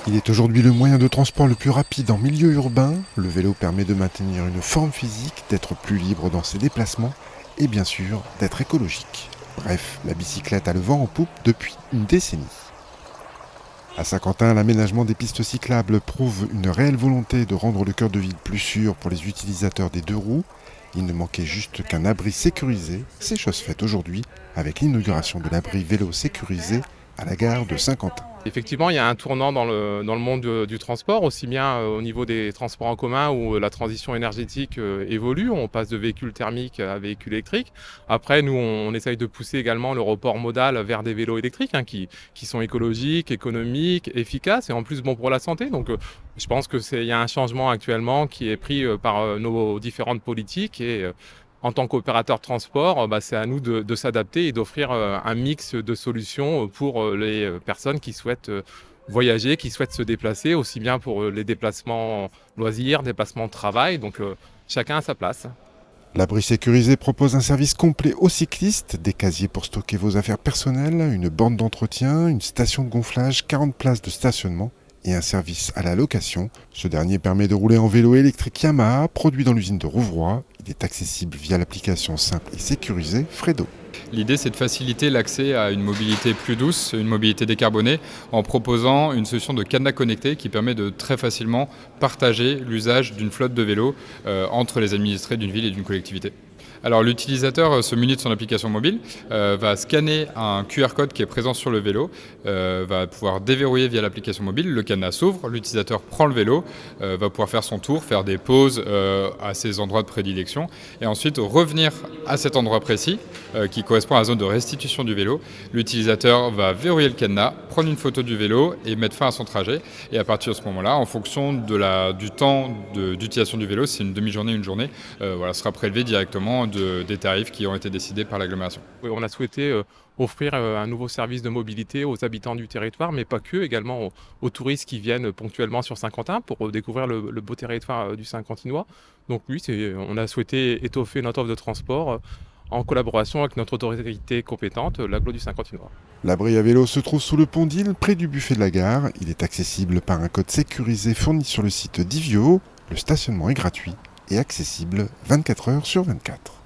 Il est aujourd'hui le moyen de transport le plus rapide en milieu urbain. Le vélo permet de maintenir une forme physique, d'être plus libre dans ses déplacements et bien sûr d'être écologique. Bref, la bicyclette a le vent en poupe depuis une décennie. À Saint-Quentin, l'aménagement des pistes cyclables prouve une réelle volonté de rendre le cœur de ville plus sûr pour les utilisateurs des deux roues. Il ne manquait juste qu'un abri sécurisé. C'est chose faite aujourd'hui avec l'inauguration de l'abri vélo sécurisé à la gare de Saint-Quentin. Effectivement, il y a un tournant dans le monde du transport, aussi bien au niveau des transports en commun où la transition énergétique évolue. On passe de véhicules thermiques à véhicules électriques. Après, nous, on essaye de pousser également le report modal vers des vélos électriques qui sont écologiques, économiques, efficaces et en plus bons pour la santé. Donc, je pense qu'il y a un changement actuellement qui est pris par nos différentes politiques et en tant qu'opérateur de transport, c'est à nous de s'adapter et d'offrir un mix de solutions pour les personnes qui souhaitent voyager, qui souhaitent se déplacer, aussi bien pour les déplacements loisirs, déplacements de travail. Donc chacun a sa place. L'abri sécurisé propose un service complet aux cyclistes, des casiers pour stocker vos affaires personnelles, une borne d'entretien, une station de gonflage, 40 places de stationnement et un service à la location. Ce dernier permet de rouler en vélo électrique Yamaha, produit dans l'usine de Rouvroy. Il est accessible via l'application simple et sécurisée Fredo. L'idée, c'est de faciliter l'accès à une mobilité plus douce, une mobilité décarbonée, en proposant une solution de cadenas connecté qui permet de très facilement partager l'usage d'une flotte de vélos entre les administrés d'une ville et d'une collectivité. Alors l'utilisateur se munit de son application mobile, va scanner un QR code qui est présent sur le vélo, va pouvoir déverrouiller via l'application mobile, le cadenas s'ouvre, l'utilisateur prend le vélo, va pouvoir faire son tour, faire des pauses à ses endroits de prédilection et ensuite revenir à cet endroit précis qui correspond à la zone de restitution du vélo. L'utilisateur va verrouiller le cadenas, prendre une photo du vélo et mettre fin à son trajet. Et à partir de ce moment-là, en fonction du temps d'utilisation du vélo, si c'est une demi-journée, une journée, sera prélevé directement des tarifs qui ont été décidés par l'agglomération. Oui, on a souhaité offrir un nouveau service de mobilité aux habitants du territoire, mais pas que, également aux touristes qui viennent ponctuellement sur Saint-Quentin pour découvrir le beau territoire du Saint-Quentinois. Donc oui, on a souhaité étoffer notre offre de transport en collaboration avec notre autorité compétente, l'agglo du Saint-Quentinois. L'abri à vélo se trouve sous le pont d'Île, près du buffet de la gare. Il est accessible par un code sécurisé fourni sur le site d'Ivio. Le stationnement est gratuit et accessible 24 heures sur 24.